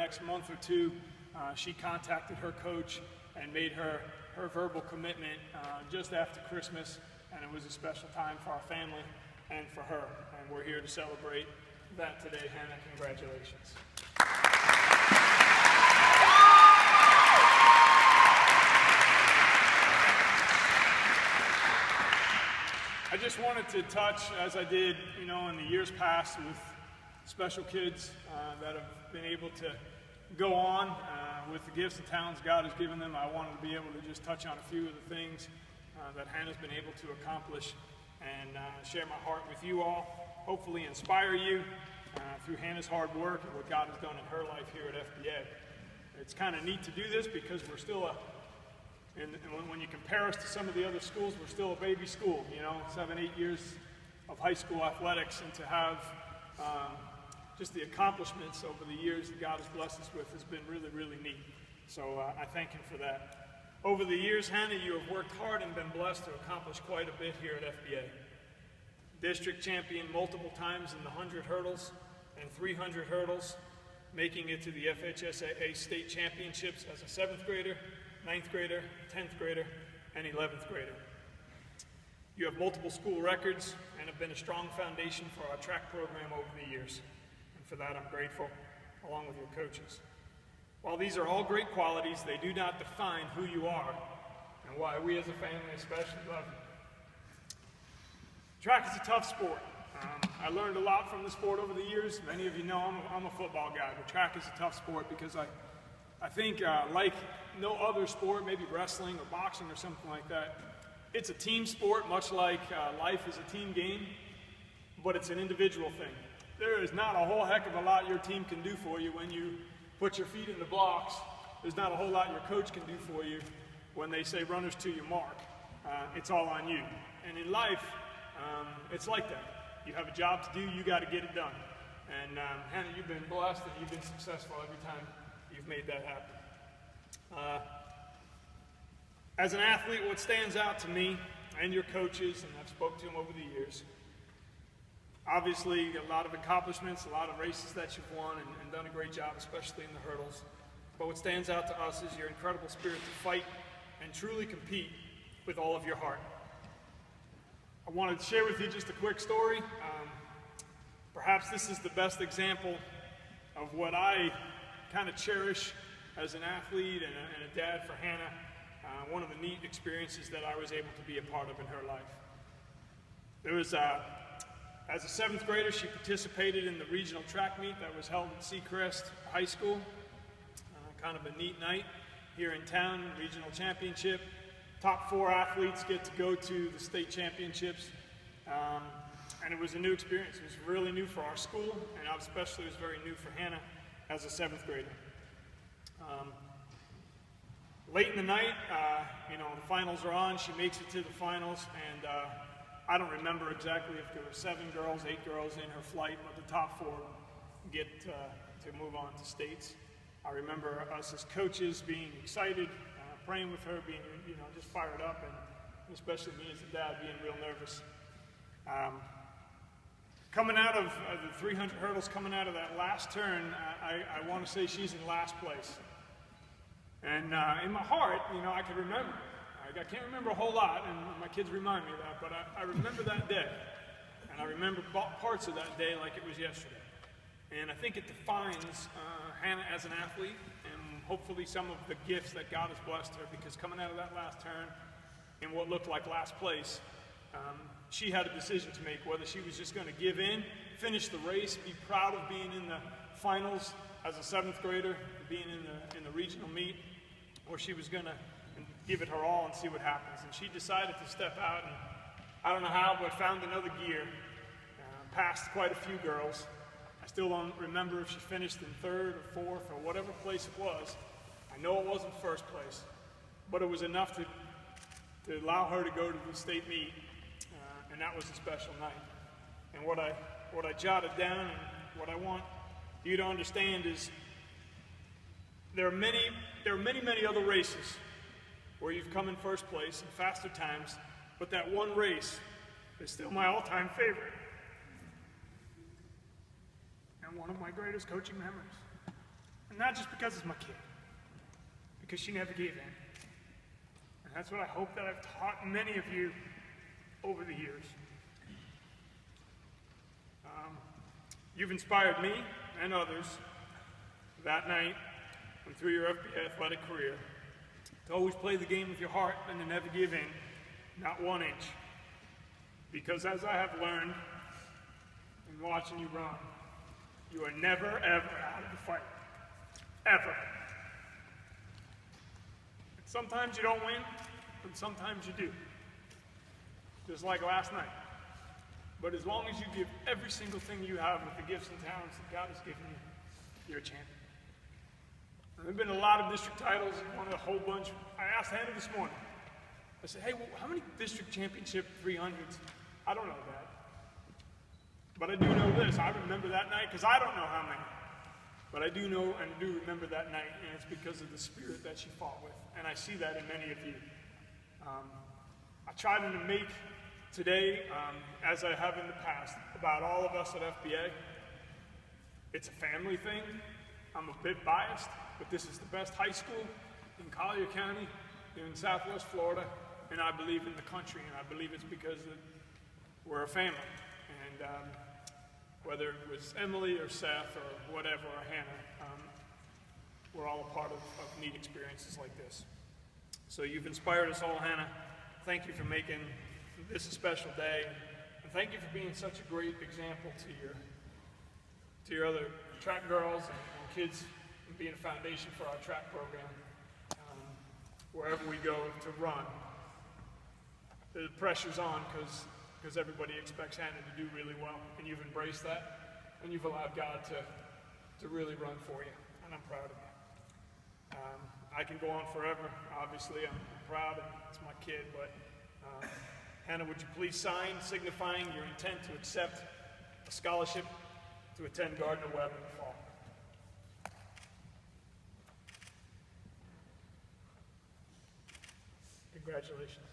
next month or two, she contacted her coach and made her verbal commitment just after Christmas, and it was a special time for our family and for her, and we're here to celebrate that today. Hannah, congratulations. I just wanted to touch, as I did, in the years past with special kids that have been able to go on with the gifts and talents God has given them. I wanted to be able to just touch on a few of the things that Hannah's been able to accomplish and share my heart with you all, hopefully inspire you through Hannah's hard work and what God has done in her life here at FBA. It's kind of neat to do this because we're still and when you compare us to some of the other schools, we're still a baby school, 7, 8 years of high school athletics, and to have just the accomplishments over the years that God has blessed us with has been really, really neat. So I thank Him for that. Over the years, Hannah, you have worked hard and been blessed to accomplish quite a bit here at FBA. District champion multiple times in the 100 hurdles and 300 hurdles, making it to the FHSAA state championships as a 7th grader, 9th grader, 10th grader, and 11th grader. You have multiple school records and have been a strong foundation for our track program over the years. And for that, I'm grateful, along with your coaches. While these are all great qualities, they do not define who you are and why we as a family especially love you. Track is a tough sport. I learned a lot from the sport over the years. Many of you know I'm a football guy, but track is a tough sport because I think like no other sport, maybe wrestling or boxing or something like that, it's a team sport, much like life is a team game, but it's an individual thing. There is not a whole heck of a lot your team can do for you when you put your feet in the blocks. There's not a whole lot your coach can do for you when they say runners to your mark. It's all on you. And in life, it's like that. You have a job to do, you got to get it done. And Hannah, you've been blessed and you've been successful every time you've made that happen. As an athlete, what stands out to me and your coaches, and I've spoke to them over the years, obviously a lot of accomplishments, a lot of races that you've won and done a great job, especially in the hurdles. But what stands out to us is your incredible spirit to fight and truly compete with all of your heart. I wanted to share with you just a quick story. Perhaps this is the best example of what I kind of cherish as an athlete and a dad for Hannah. One of the neat experiences that I was able to be a part of in her life. There was, as a 7th grader, she participated in the regional track meet that was held at Seacrest High School. Kind of a neat night here in town, regional championship. Top 4 athletes get to go to the state championships. And it was a new experience. It was really new for our school, and especially it was very new for Hannah as a 7th grader. Late in the night, the finals are on. She makes it to the finals, and I don't remember exactly if there were 7 girls, 8 girls in her flight, but the top 4 get to move on to states. I remember us as coaches being excited, praying with her, being just fired up, and especially me as a dad being real nervous. Coming out of the 300 hurdles, coming out of that last turn, I want to say she's in last place. And in my heart, I can remember. I can't remember a whole lot, and my kids remind me of that, but I remember that day. And I remember parts of that day like it was yesterday. And I think it defines Hannah as an athlete, and hopefully some of the gifts that God has blessed her, because coming out of that last turn in what looked like last place, she had a decision to make, whether she was just going to give in, finish the race, be proud of being in the finals as a 7th grader, being in the regional meet, or she was going to give it her all and see what happens. And she decided to step out, and I don't know how, but found another gear, passed quite a few girls. I still don't remember if she finished in 3rd or 4th or whatever place it was. I know it wasn't 1st place, but it was enough to allow her to go to the state meet, and that was a special night. And what I jotted down and what I want you to understand is there are many other races where you've come in 1st place in faster times, but that one race is still my all-time favorite and one of my greatest coaching memories. not just because it's my kid, because she never gave in. And that's what I hope that I've taught many of you over the years. You've inspired me and others that night and through your athletic career to always play the game with your heart and to never give in, not 1 inch. Because as I have learned in watching you run, you are never, ever out of the fight. Ever. Sometimes you don't win, and sometimes you do. Just like last night. But as long as you give every single thing you have with the gifts and talents that God has given you, you're a champion. And there have been a lot of district titles, won a whole bunch. I asked Hannah this morning. I said, hey, well, how many district championship 300s? I don't know that. But I do know this. I remember that night because I don't know how many. But I do know and do remember that night, and it's because of the spirit that she fought with. And I see that in many of you. I try to make today, as I have in the past, about all of us at FBA. It's a family thing. I'm a bit biased, but this is the best high school in Collier County, in Southwest Florida, and I believe in the country, and I believe it's because we're a family. And whether it was Emily or Seth or whatever, or Hannah, we're all a part of neat experiences like this. So you've inspired us all, Hannah. Thank you for making this a special day, and thank you for being such a great example to your other track girls and kids, and being a foundation for our track program. Wherever we go to run, the pressure's on because everybody expects Hannah to do really well, and you've embraced that, and you've allowed God to really run for you, and I'm proud of you. I can go on forever. Obviously, I'm proud, and it's my kid, but Hannah, would you please sign signifying your intent to accept a scholarship to attend Gardner-Webb in the fall? Congratulations.